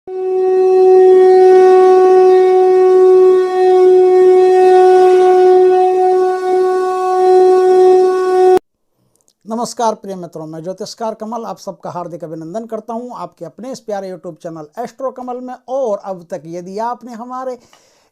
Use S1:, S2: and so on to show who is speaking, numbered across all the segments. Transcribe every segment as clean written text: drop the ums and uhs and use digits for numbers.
S1: नमस्कार प्रिय मित्रों, मैं ज्योतिषकार कमल आप सबका हार्दिक अभिनंदन करता हूं आपके अपने इस प्यारे यूट्यूब चैनल एस्ट्रो कमल में। और अब तक यदि आपने हमारे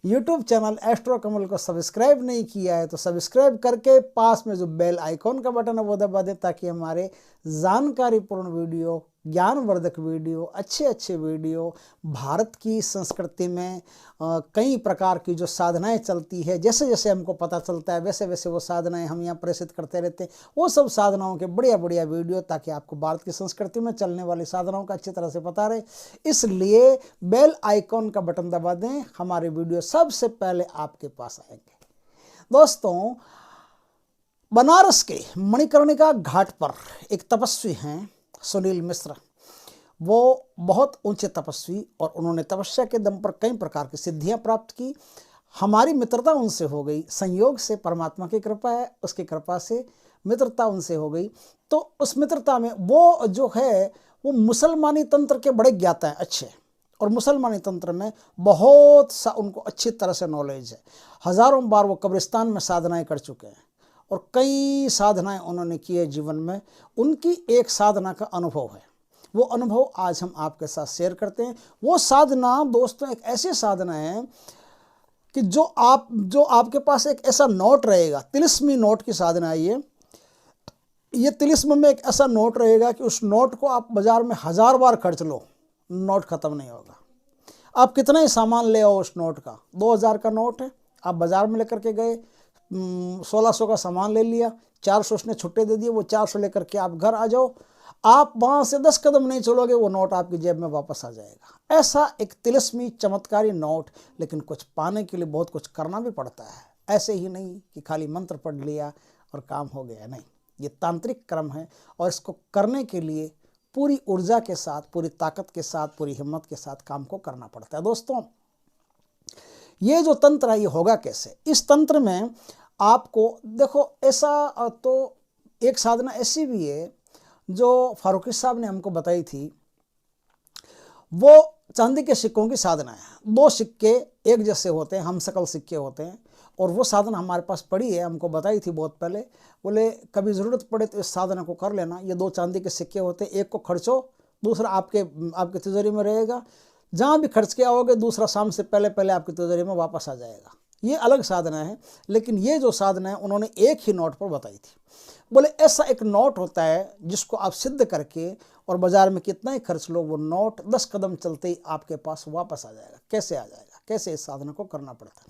S1: यूट्यूब चैनल एस्ट्रो कमल को सब्सक्राइब नहीं किया है तो सब्सक्राइब करके पास में जो बेल आइकॉन का बटन है वो दबा दें, ताकि हमारे जानकारीपूर्ण वीडियो, ज्ञानवर्धक वीडियो, अच्छे वीडियो, भारत की संस्कृति में कई प्रकार की जो साधनाएं चलती है, जैसे जैसे हमको पता चलता है वैसे वैसे वो साधनाएं हम यहाँ प्रेषित करते रहते हैं। वो सब साधनाओं के बढ़िया वीडियो, ताकि आपको भारत की संस्कृति में चलने वाली साधनाओं का अच्छी तरह से पता रहे, इसलिए बेल आइकॉन का बटन दबा दें। हमारे वीडियो सबसे पहले आपके पास आएंगे। दोस्तों, बनारस के मणिकर्णिका घाट पर एक तपस्वी हैं सुनील मिश्र। वो बहुत ऊंचे तपस्वी, और उन्होंने तपस्या के दम पर कई प्रकार की सिद्धियां प्राप्त की। हमारी मित्रता उनसे हो गई, संयोग से, परमात्मा की कृपा है, उसकी कृपा से मित्रता उनसे हो गई। तो उस मित्रता में वो जो है वो मुसलमानी तंत्र के बड़े ज्ञाता हैं, अच्छे, और मुसलमानी तंत्र में बहुत सा उनको अच्छी तरह से नॉलेज है। हजारों बार वो कब्रिस्तान में साधनाएं कर चुके हैं और कई साधनाएं उन्होंने की है जीवन में। उनकी एक साधना का अनुभव है, वो अनुभव आज हम आपके साथ शेयर करते हैं। वो साधना दोस्तों एक ऐसी साधना है कि जो आपके पास एक ऐसा नोट रहेगा, तिलिस्मी नोट की साधना है ये तिलिस्म में एक ऐसा नोट रहेगा कि उस नोट को आप बाजार में 1000 बार खर्च लो, नोट खत्म नहीं होगा। आप कितना ही सामान ले आओ उस नोट का, 2000 का नोट है, आप बाजार में लेकर के गए, 1600 का सामान ले लिया, 400 उसने छुट्टे दे दिए, वो 400 लेकर के आप घर आ जाओ, आप वहाँ से 10 कदम नहीं चलोगे वो नोट आपकी जेब में वापस आ जाएगा। ऐसा एक तिलिस्मी चमत्कारी नोट। लेकिन कुछ पाने के लिए बहुत कुछ करना भी पड़ता है, ऐसे ही नहीं कि खाली मंत्र पढ़ लिया और काम हो गया, नहीं। ये तांत्रिक क्रम है, और इसको करने के लिए पूरी ऊर्जा के साथ, पूरी ताकत के साथ, पूरी हिम्मत के साथ काम को करना पड़ता है। दोस्तों, ये जो तंत्र है ये होगा कैसे? इस तंत्र में आपको देखो, ऐसा तो एक साधना ऐसी भी है जो फारूकी साहब ने हमको बताई थी। वो चांदी के सिक्कों की साधना है। 2 सिक्के एक जैसे होते हैं, हम शकल सिक्के होते हैं, और वो साधना हमारे पास पड़ी है, हमको बताई थी बहुत पहले। बोले कभी ज़रूरत पड़े तो इस साधना को कर लेना। ये 2 चांदी के सिक्के होते हैं, एक को खर्चो, दूसरा आपके तिजोरी में रहेगा। जहाँ भी खर्च के आओगे दूसरा शाम से पहले आपकी तिजोरी में वापस आ जाएगा। ये अलग साधना है, लेकिन ये जो साधना है उन्होंने एक ही नोट पर बताई थी। बोले ऐसा एक नोट होता है जिसको आप सिद्ध करके और बाजार में कितना ही खर्च लो, वो नोट 10 कदम चलते ही आपके पास वापस आ जाएगा। कैसे आ जाएगा? कैसे इस साधना को करना पड़ता है?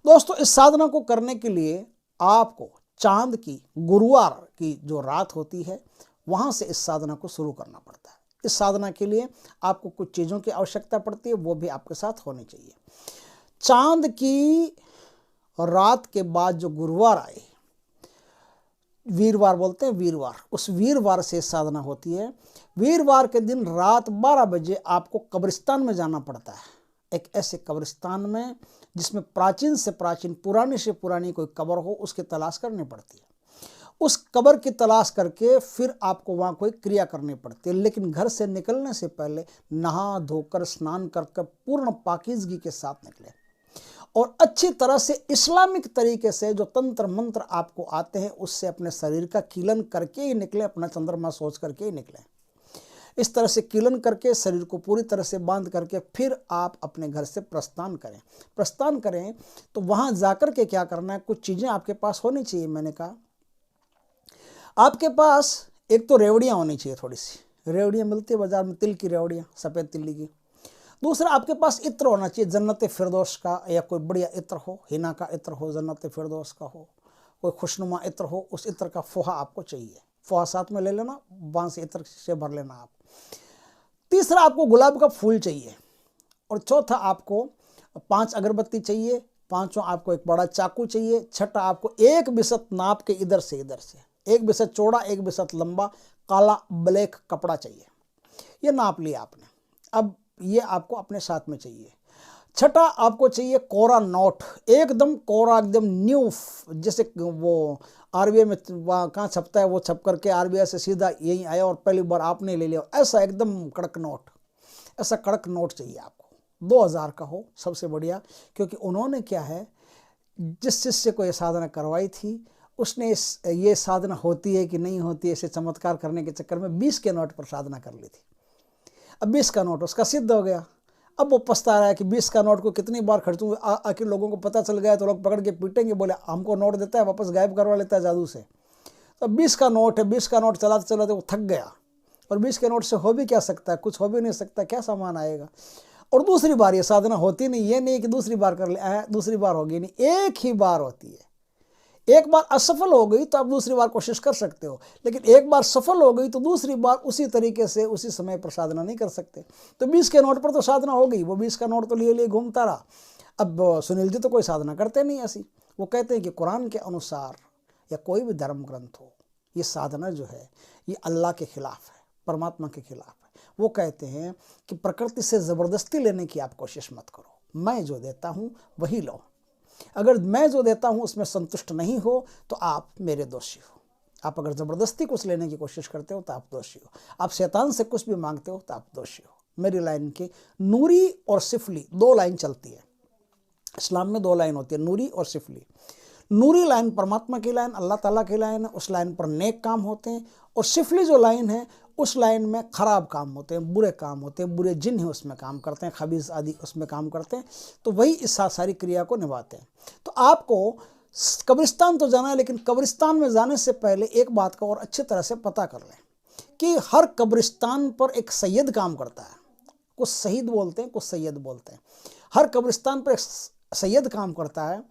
S1: दोस्तों, इस साधना को करने के लिए आपको चांद की, गुरुवार की जो रात होती है, वहाँ से इस साधना को शुरू करना पड़ता है। इस साधना के लिए आपको कुछ चीज़ों की आवश्यकता पड़ती है, वो भी आपके साथ होनी चाहिए। चांद की रात के बाद जो गुरुवार आए, वीरवार बोलते हैं, वीरवार, उस वीरवार से साधना होती है। वीरवार के दिन रात 12 बजे आपको कब्रिस्तान में जाना पड़ता है। एक ऐसे कब्रिस्तान में जिसमें प्राचीन से प्राचीन, पुरानी से पुरानी कोई कब्र हो, उसकी तलाश करनी पड़ती है। उस कब्र की तलाश करके फिर आपको वहाँ कोई क्रिया करनी पड़ती है। लेकिन घर से निकलने से पहले नहा धोकर, स्नान कर पूर्ण पाकीज़गी के साथ निकले, और अच्छी तरह से इस्लामिक तरीके से जो तंत्र मंत्र आपको आते हैं उससे अपने शरीर का कीलन करके ही निकले, अपना चंद्रमा सोच करके ही निकले। इस तरह से कीलन करके शरीर को पूरी तरह से बांध करके फिर आप अपने घर से प्रस्थान करें। तो वहाँ जाकर के क्या करना है, कुछ चीज़ें आपके पास होनी चाहिए। मैंने कहा आपके पास एक तो रेवड़ियाँ होनी चाहिए, थोड़ी सी रेवड़ियाँ मिलती है बाजार में, तिल की रेवड़ियाँ, सफ़ेद तिल्ली की। दूसरा, आपके पास इत्र होना चाहिए, जन्नत फिरदौस का, या कोई बढ़िया इत्र हो, हिना का इत्र हो, जन्नत फिरदौस का हो, कोई खुशनुमा इत्र हो, उस इत्र का फोहा आपको चाहिए। फोहा साथ में ले लेना, बांस इत्र से भर लेना आप। तीसरा, आपको गुलाब का फूल चाहिए। और चौथा, आपको 5 अगरबत्ती चाहिए। पांचवा, आपको एक बड़ा चाकू चाहिए। छठा, आपको एक बिसत नाप के इधर से, एक बिसत चौड़ा, एक बिसत लंबा, काला ब्लैक कपड़ा चाहिए। ये नाप लिया आपने। अब ये आपको अपने साथ में चाहिए। छठा, आपको चाहिए कोरा नोट, एकदम कोरा, एकदम न्यू, जैसे वो आरबीआई में कहाँ छपता है, वो छप करके आरबीआई से सीधा यहीं आया और पहली बार आपने ले लिया, ऐसा एकदम कड़क नोट। ऐसा कड़क नोट चाहिए आपको, 2000 का हो सबसे बढ़िया, क्योंकि उन्होंने क्या है, जिस शिष्य को ये साधना करवाई थी उसने ये साधना होती है कि नहीं होती है, ऐसे चमत्कार करने के चक्कर में 20 के नोट पर साधना कर ली थी। अब 20 का नोट उसका सिद्ध हो गया। अब वो पछता रहा है कि 20 का नोट को कितनी बार खर्चूँ, आखिर लोगों को पता चल गया तो लोग पकड़ के पीटेंगे, बोले हमको नोट देता है वापस गायब करवा लेता है जादू से। तो 20 का नोट है, 20 का नोट चलाते चलाते वो थक गया, और 20 के नोट से हो भी क्या सकता है, कुछ हो भी नहीं सकता, क्या सामान आएगा। और दूसरी बार ये साधना होती नहीं, ये नहीं कि दूसरी बार कर ले, दूसरी बार होगी नहीं, एक ही बार होती है। एक बार असफल हो गई तो आप दूसरी बार कोशिश कर सकते हो, लेकिन एक बार सफल हो गई तो दूसरी बार उसी तरीके से उसी समय पर साधना नहीं कर सकते। तो 20 के नोट पर तो साधना हो गई, वो 20 का नोट तो लिए घूमता रहा। अब सुनील जी तो कोई साधना करते नहीं ऐसी, वो कहते हैं कि कुरान के अनुसार या कोई भी धर्म ग्रंथ हो, ये साधना जो है ये अल्लाह के खिलाफ है, परमात्मा के खिलाफ है। वो कहते हैं कि प्रकृति से ज़बरदस्ती लेने की आप कोशिश मत करो, मैं जो देता हूँ वही लो। अगर मैं जो देता हूँ उसमें संतुष्ट नहीं हो तो आप मेरे दोषी हो। आप अगर ज़बरदस्ती कुछ लेने की कोशिश करते हो तो आप दोषी हो। आप शैतान से कुछ भी मांगते हो तो आप दोषी हो। मेरी लाइन की नूरी और सिफली 2 लाइन चलती है। इस्लाम में 2 लाइन होती है, नूरी और सिफली। नूरी लाइन परमात्मा की लाइन, अल्लाह ताला की लाइन है, उस लाइन पर नेक काम होते हैं। और सिफली जो लाइन है उस लाइन में ख़राब काम होते हैं, बुरे काम होते हैं, बुरे जिन हैं उसमें काम करते हैं, खबीज़ आदि उसमें काम करते हैं। तो वही इस सारी क्रिया को निभाते हैं। तो आपको कब्रिस्तान तो जाना है, लेकिन कब्रिस्तान में जाने से पहले एक बात का और अच्छी तरह से पता कर लें कि हर कब्रिस्तान पर एक सैयद काम करता है। कुछ शहीद बोलते हैं, कुछ सैयद बोलते हैं। हर कब्रिस्तान पर एक सैयद काम करता है।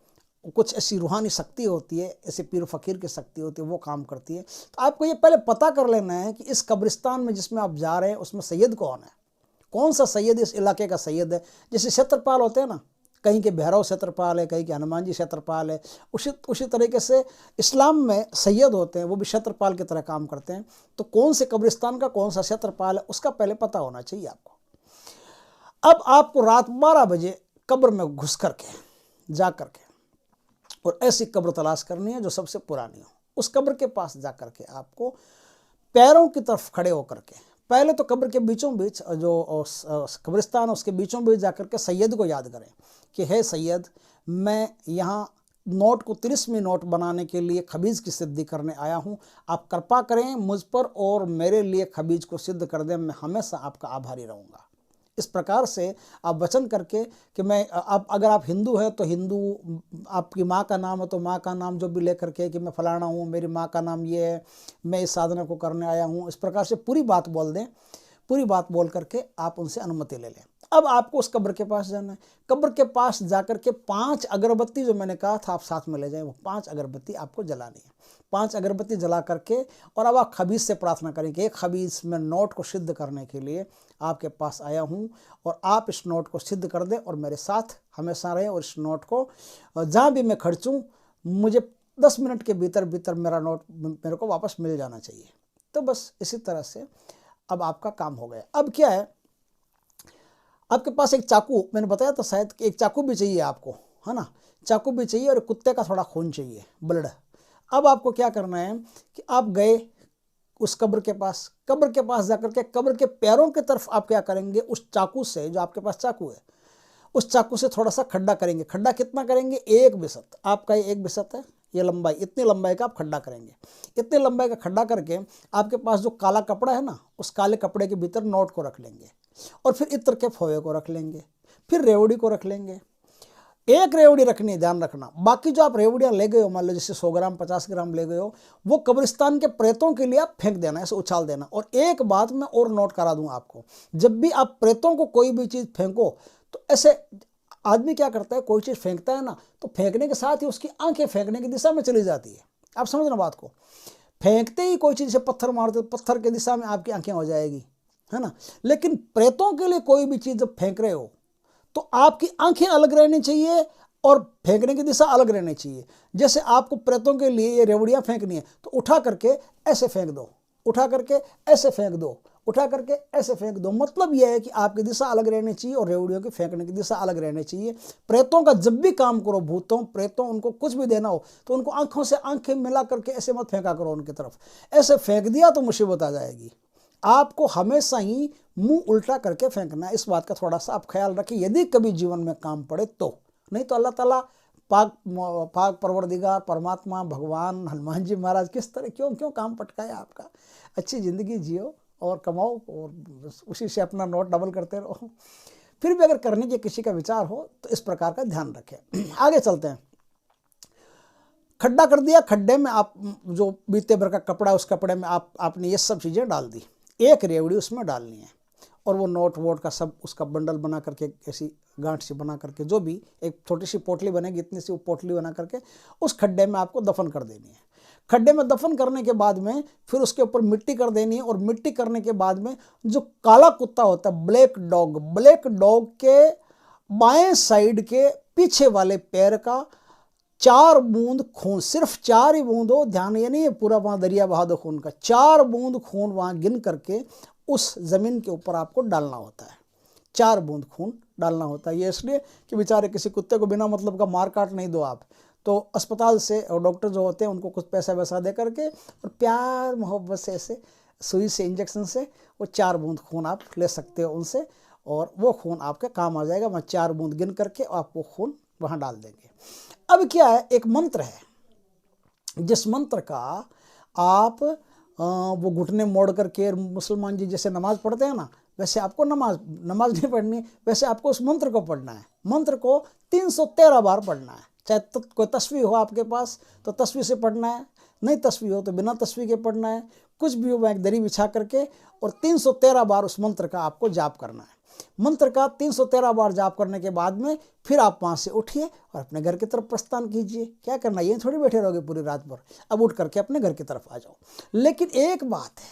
S1: कुछ ऐसी रूहानी शक्ति होती है, ऐसे पीर फकीर की शक्ति होती है, वो काम करती है। तो आपको ये पहले पता कर लेना है कि इस कब्रिस्तान में जिसमें आप जा रहे हैं उसमें सैयद कौन है, कौन सा सैयद इस इलाके का सैयद है। जैसे क्षेत्रपाल होते हैं ना, कहीं के भैरव क्षेत्रपाल है, कहीं के हनुमान जी क्षेत्रपाल है, उसी तरीके से इस्लाम में सैयद होते हैं, वो भी क्षेत्रपाल की तरह काम करते हैं। तो कौन से कब्रिस्तान का कौन सा क्षेत्रपाल है उसका पहले पता होना चाहिए आपको। अब आपको रात 12 बजे कब्र में घुस करके जा करके और ऐसी कब्र तलाश करनी है जो सबसे पुरानी हो। उस कब्र के पास जा करके आपको पैरों की तरफ खड़े होकर के पहले तो कब्र के बीचों बीच जो कब्रिस्तान उसके बीचों बीच जा करके सैयद को याद करें कि हे सैयद, मैं यहाँ नोट को 30वें नोट बनाने के लिए खबीज़ की सिद्धि करने आया हूँ। आप कृपा करें मुझ पर और मेरे लिए खबीज़ को सिद्ध कर दें, मैं हमेशा आपका आभारी रहूँगा। इस प्रकार से आप वचन करके कि मैं अगर आप हिंदू हैं तो हिंदू, आपकी माँ का नाम है तो माँ का नाम जो भी लेकर के कि मैं फलाना हूँ, मेरी माँ का नाम ये है, मैं इस साधना को करने आया हूँ, इस प्रकार से पूरी बात बोल दें। पूरी बात बोल करके आप उनसे अनुमति ले लें। अब आपको उस कब्र के पास जाना है। कब्र के पास जाकर के 5 अगरबत्ती जो मैंने कहा था आप साथ में ले जाएं, वो 5 अगरबत्ती आपको जलानी है। 5 अगरबत्ती जला करके और अब आप खबीज़ से प्रार्थना करेंगे, एक खबीज़ में नोट को सिद्ध करने के लिए आपके पास आया हूँ और आप इस नोट को सिद्ध कर दें और मेरे साथ हमेशा रहें, और इस नोट को जहाँ भी मैं खर्चूँ मुझे 10 मिनट के भीतर भीतर मेरा नोट मेरे को वापस मिल जाना चाहिए। तो बस इसी तरह से अब आपका काम हो गया। अब क्या है, आपके पास एक चाकू, मैंने बताया था शायद कि एक चाकू भी चाहिए आपको, है ना, चाकू भी चाहिए और कुत्ते का थोड़ा खून चाहिए, ब्लड। अब आपको क्या करना है कि आप गए उस कब्र के पास जाकर के कब्र के पैरों की तरफ आप क्या करेंगे, उस चाकू से, जो आपके पास चाकू है, उस चाकू से थोड़ा सा खड्डा करेंगे। खड्डा कितना करेंगे, 1 बिसत, आपका ये 1 बिसत है, ये लंबाई, इतनी लंबाई का आप खड्डा करेंगे। इतने लंबाई का खड्डा करके आपके पास जो काला कपड़ा है ना, उस काले कपड़े के भीतर नोट को रख लेंगे और फिर इत्र के फोवे को रख लेंगे, फिर रेवड़ी को रख लेंगे। 1 रेवड़ी रखनी है, ध्यान रखना। बाकी जो आप रेवड़ियाँ ले गए हो, मान लो जैसे 100 ग्राम 50 ग्राम ले गए हो, वो कब्रिस्तान के प्रेतों के लिए आप फेंक देना, ऐसे उछाल देना। और एक बात मैं और नोट करा दूँ आपको, जब भी आप प्रेतों को कोई भी चीज़ फेंको तो ऐसे आदमी क्या करता है, कोई चीज़ फेंकता है ना तो फेंकने के साथ ही उसकी आंखें फेंकने की दिशा में चली जाती है। आप समझना बात को, फेंकते ही कोई चीज़ से पत्थर मारते, पत्थर की दिशा में आपकी आंखें हो जाएगी, है ना। लेकिन प्रेतों के लिए कोई भी चीज़ जब फेंक रहे हो तो आपकी आंखें अलग रहनी चाहिए और फेंकने की दिशा अलग रहनी चाहिए। जैसे आपको प्रेतों के लिए ये रेवड़ियाँ फेंकनी है तो उठा करके ऐसे फेंक दो, उठा करके ऐसे फेंक दो, उठा करके ऐसे फेंक दो। मतलब यह है कि आपकी दिशा अलग रहनी चाहिए और रेवड़ियों की फेंकने की दिशा अलग रहनी चाहिए। प्रेतों का जब भी काम करो, भूतों प्रेतों उनको कुछ भी देना हो तो उनको आंखों से आंखें मिला करके ऐसे मत फेंका करो उनकी तरफ। ऐसे फेंक दिया तो मुसीबत आ जाएगी। आपको हमेशा ही मुंह उल्टा करके फेंकना है। इस बात का थोड़ा सा आप ख्याल रखें यदि कभी जीवन में काम पड़े तो। नहीं तो अल्लाह ताला पाक परवरदिगार परमात्मा भगवान हनुमान जी महाराज किस तरह क्यों काम पटकाया आपका। अच्छी ज़िंदगी जियो और कमाओ और उसी से अपना नोट डबल करते रहो। फिर भी अगर करने के किसी का विचार हो तो इस प्रकार का ध्यान रखें। आगे चलते हैं। खड्डा कर दिया, खड्डे में आप जो बीते भर का कपड़ा उस कपड़े में आपने ये सब चीज़ें डाल दी, एक रेवड़ी उसमें डालनी है और वो नोट वोट का सब उसका बंडल बना करके ऐसी गांठ सी बना करके जो भी एक छोटी सी पोटली बनेगी इतनी सी वो पोटली बना करके उस खड्डे में आपको दफन कर देनी है। खड्डे में दफन करने के बाद में फिर उसके ऊपर मिट्टी कर देनी है और मिट्टी करने के बाद में जो काला कुत्ता होता है ब्लैक डॉग के बाएं साइड के पीछे वाले पैर का 4 बूंद खून, सिर्फ 4 ही बूंद हो, ध्यान ये नहीं है पूरा वहाँ दरिया बहा दो खून का, 4 बूंद खून वहाँ गिन करके उस ज़मीन के ऊपर आपको डालना होता है। 4 बूंद खून डालना होता है। ये इसलिए कि बेचारे किसी कुत्ते को बिना मतलब का मार काट नहीं दो आप, तो अस्पताल से और डॉक्टर जो होते हैं उनको कुछ पैसा वैसा दे करके और प्यार मोहब्बत से ऐसे सुई से इंजेक्शन से वो 4 बूंद खून आप ले सकते हो उनसे और वो खून आपके काम आ जाएगा। वहाँ 4 बूंद गिन करके आप वो खून वहाँ डाल देंगे। अब क्या है, एक मंत्र है जिस मंत्र का आप वो घुटने मोड़ करके मुसलमान जी जैसे नमाज पढ़ते हैं ना, वैसे आपको नमाज नहीं पढ़नी, वैसे आपको उस मंत्र को पढ़ना है। मंत्र को 313 बार पढ़ना है। चाहे कोई तस्वीर हो आपके पास तो तस्वीर से पढ़ना है, नहीं तस्वीर हो तो बिना तस्वीर के पढ़ना है, कुछ भी हो एक दरी बिछा करके और 313 बार उस मंत्र का आपको जाप करना है। मंत्र का 313 बार जाप करने के बाद में फिर आप वहाँ से उठिए और अपने घर की तरफ प्रस्थान कीजिए। क्या करना, ये थोड़ी बैठे रहोगे पूरी रात भर, अब उठ करके अपने घर की तरफ आ जाओ। लेकिन एक बात है,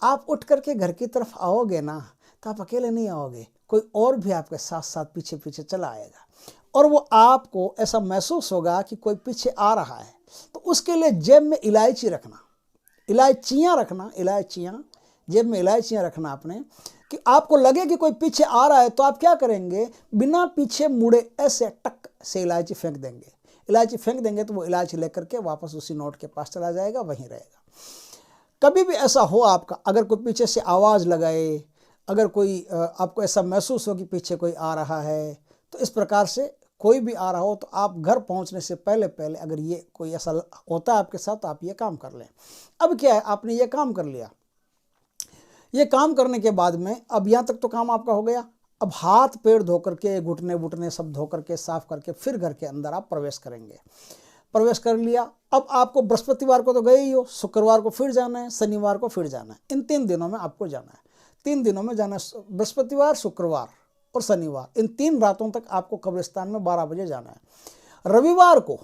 S1: आप उठ करके घर की तरफ आओगे ना तो आप अकेले नहीं आओगे, कोई और भी आपके साथ साथ पीछे पीछे चला आएगा और वो आपको ऐसा महसूस होगा कि कोई पीछे आ रहा है। तो उसके लिए जेब में इलायची रखना, इलायचियाँ रखना, इलायचियाँ जेब में इलायचियाँ रखना आपने, कि आपको लगे कि कोई पीछे आ रहा है तो आप क्या करेंगे, बिना पीछे मुड़े ऐसे टक से इलायची फेंक देंगे। इलायची फेंक देंगे तो वो इलायची लेकर के वापस उसी नोट के पास चला जाएगा, वहीं रहेगा। कभी भी ऐसा हो आपका, अगर कोई पीछे से आवाज़ लगाए, अगर कोई आपको ऐसा महसूस हो कि पीछे कोई आ रहा है, तो इस प्रकार से कोई भी आ रहा हो तो आप घर पहुंचने से पहले पहले अगर ये कोई ऐसा होता है आपके साथ तो आप ये काम कर लें। अब क्या है, आपने ये काम कर लिया, ये काम करने के बाद में अब यहाँ तक तो काम आपका हो गया। अब हाथ पैर धो करके घुटने सब धो करके साफ करके फिर घर के अंदर आप प्रवेश करेंगे। प्रवेश कर लिया, अब आपको बृहस्पतिवार को तो गए ही हो, शुक्रवार को फिर जाना है, शनिवार को फिर जाना है। इन 3 दिनों में आपको जाना है, 3 दिनों में जाना है, बृहस्पतिवार शुक्रवार और शनिवार, इन 3 रातों तक आपको कब्रिस्तान में 12 बजे जाना है। रविवार को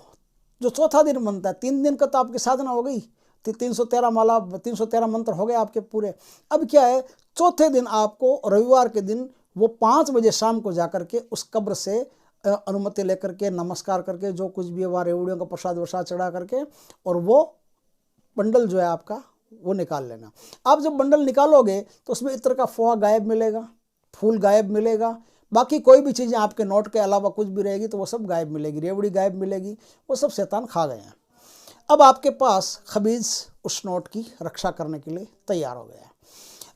S1: जो चौथा दिन बनता है, 3 दिन का तो आपकी साधना हो गई, 313 माला 313 मंत्र हो गए आपके पूरे। अब क्या है, चौथे दिन आपको रविवार के दिन वो 5 बजे शाम को जाकर के उस कब्र से अनुमति लेकर के नमस्कार करके जो कुछ भी है रेवड़ियों का प्रसाद वरसाद चढ़ा करके और वो बंडल जो है आपका वो निकाल लेना। आप जब बंडल निकालोगे तो उसमें इत्र का फोहा गायब मिलेगा, फूल गायब मिलेगा, बाकी कोई भी चीज़ें आपके नोट के अलावा कुछ भी रहेगी तो वो सब गायब मिलेगी, रेवड़ी गायब मिलेगी, वो सब शैतान खा गए हैं। अब आपके पास खबीज उस नोट की रक्षा करने के लिए तैयार हो गया है।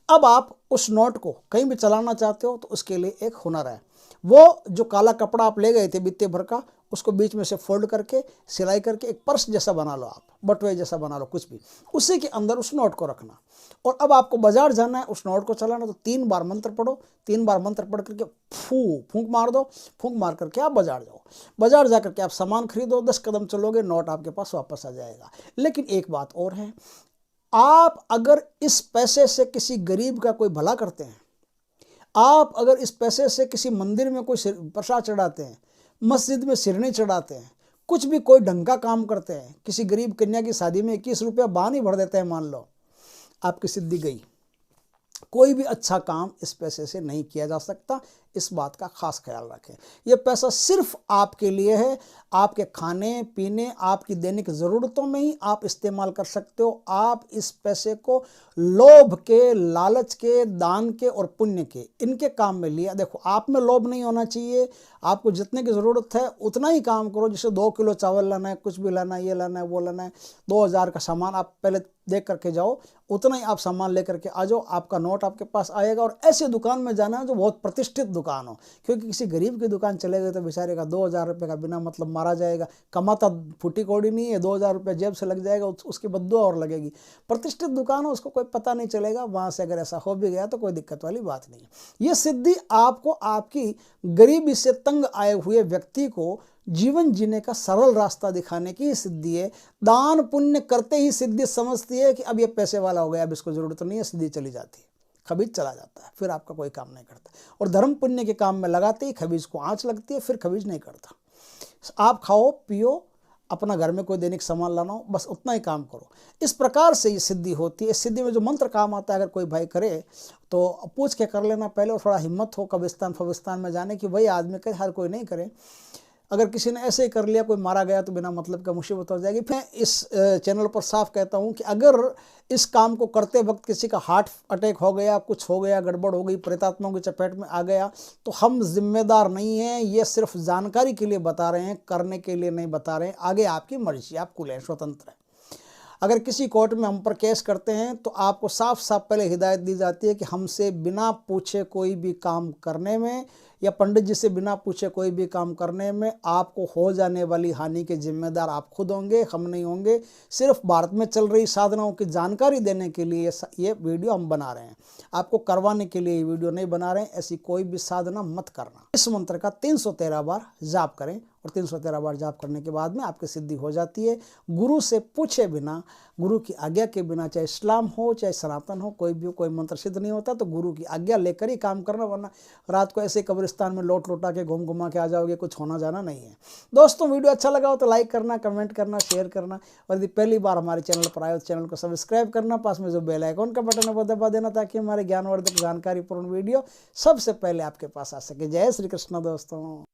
S1: अब आप उस नोट को कहीं भी चलाना चाहते हो तो उसके लिए एक हुनर है। वो जो काला कपड़ा आप ले गए थे बित्ते भर का, उसको बीच में से फोल्ड करके सिलाई करके एक पर्स जैसा बना लो, आप बटुए जैसा बना लो, कुछ भी, उसी के अंदर उस नोट को रखना। और अब आपको बाजार जाना है, उस नोट को चलाना, तो 3 बार मंत्र पढ़ो, 3 बार मंत्र पढ़ करके फूंक मार दो, फूंक मार करके आप बाजार जाओ। बाजार जा करके आप सामान खरीदो, 10 कदम चलोगे नोट आपके पास वापस आ जाएगा। लेकिन एक बात और है, आप अगर इस पैसे से किसी गरीब का कोई भला करते हैं, आप अगर इस पैसे से किसी मंदिर में कोई प्रसाद चढ़ाते हैं, मस्जिद में सिरनी चढ़ाते हैं, कुछ भी कोई ढंग का काम करते हैं, किसी गरीब कन्या की शादी में 21 रुपया बान ही भर देते हैं, मान लो आपकी सिद्धि गई। कोई भी अच्छा काम इस पैसे से नहीं किया जा सकता, इस बात का खास ख्याल रखें। ये पैसा सिर्फ आपके लिए है, आपके खाने पीने, आपकी दैनिक ज़रूरतों में ही आप इस्तेमाल कर सकते हो। आप इस पैसे को लोभ के, लालच के, दान के और पुण्य के, इनके काम में लिया। देखो, आप में लोभ नहीं होना चाहिए। आपको जितने की ज़रूरत है उतना ही काम करो। जैसे 2 किलो चावल लाना है, कुछ भी लाना है, ये लाना है, वो लाना है, 2000 का सामान आप पहले देख करके जाओ, उतना ही आप सामान लेकर के आ जाओ, आपका नोट आपके पास आएगा। और ऐसे दुकान में जाना है जो बहुत प्रतिष्ठित दुकान हो, क्योंकि किसी गरीब की दुकान चले गए तो बेचारे का 2000 रुपये का बिना मतलब मारा जाएगा। कमाता फूटी कौड़ी नहीं है, 2000 रुपये जेब से लग जाएगा, उसकी बद्दुआ और लगेगी। प्रतिष्ठित दुकान हो, उसको कोई पता नहीं चलेगा। वहाँ से अगर ऐसा हो भी गया तो कोई दिक्कत वाली बात नहीं है। ये सिद्धि आपको आपकी गरीबी से तंग आए हुए व्यक्ति को जीवन जीने का सरल रास्ता दिखाने की सिद्धि है। दान पुण्य करते ही सिद्धि समझती है कि अब ये पैसे वाला हो गया, अब इसको जरूरत नहीं है, सिद्धि चली जाती है, खबीज चला जाता है, फिर आपका कोई काम नहीं करता। और धर्म पुण्य के काम में लगाते ही खबीज को आंच लगती है, फिर खबीज नहीं करता। आप खाओ पियो, अपना घर में कोई दैनिक सामान लाना हो, बस उतना ही काम करो। इस प्रकार से ये सिद्धि होती है। इस सिद्धि में जो मंत्र काम आता है, अगर कोई भाई करे तो पूछ के कर लेना पहले, और थोड़ा हिम्मत हो कब्रिस्तान फबिस्तान में जाने की। वही आदमी करे, हर कोई नहीं करे। अगर किसी ने ऐसे ही कर लिया, कोई मारा गया तो बिना मतलब का मुसीबत हो जाएगी। फिर इस चैनल पर साफ कहता हूँ कि अगर इस काम को करते वक्त किसी का हार्ट अटैक हो गया, कुछ हो गया, गड़बड़ हो गई, प्रेतात्माओं की चपेट में आ गया, तो हम जिम्मेदार नहीं हैं। ये सिर्फ जानकारी के लिए बता रहे हैं, करने के लिए नहीं बता रहे हैं। आगे आपकी मर्जी, आप कुल हैं, स्वतंत्र हैं। अगर किसी कोर्ट में हम पर केस करते हैं तो आपको साफ साफ पहले हिदायत दी जाती है कि हमसे बिना पूछे कोई भी काम करने में, या पंडित जी से बिना पूछे कोई भी काम करने में आपको हो जाने वाली हानि के जिम्मेदार आप खुद होंगे, हम नहीं होंगे। सिर्फ भारत में चल रही साधनाओं की जानकारी देने के लिए ये वीडियो हम बना रहे हैं, आपको करवाने के लिए ये वीडियो नहीं बना रहे हैं। ऐसी कोई भी साधना मत करना। इस मंत्र का 313 बार जाप करें, और 313 बार जाप करने के बाद में आपकी सिद्धि हो जाती है। गुरु से पूछे बिना, गुरु की आज्ञा के बिना, चाहे इस्लाम हो चाहे सनातन हो, कोई भी कोई मंत्र सिद्ध नहीं होता। तो गुरु की आज्ञा लेकर ही काम करना, वरना रात को ऐसे कब्रिस्तान में लौट लौटा के घूम घुमा के आ जाओगे, कुछ होना जाना नहीं है। दोस्तों, वीडियो अच्छा लगा हो तो लाइक करना, कमेंट करना, शेयर करना, और यदि पहली बार हमारे चैनल पर आए तो चैनल को सब्सक्राइब करना। पास में जो बेल आइकॉन का बटन है वो दबा देना, ताकि हमारे ज्ञानवर्धक जानकारीपूर्ण वीडियो सबसे पहले आपके पास आ सके। जय श्री कृष्ण दोस्तों।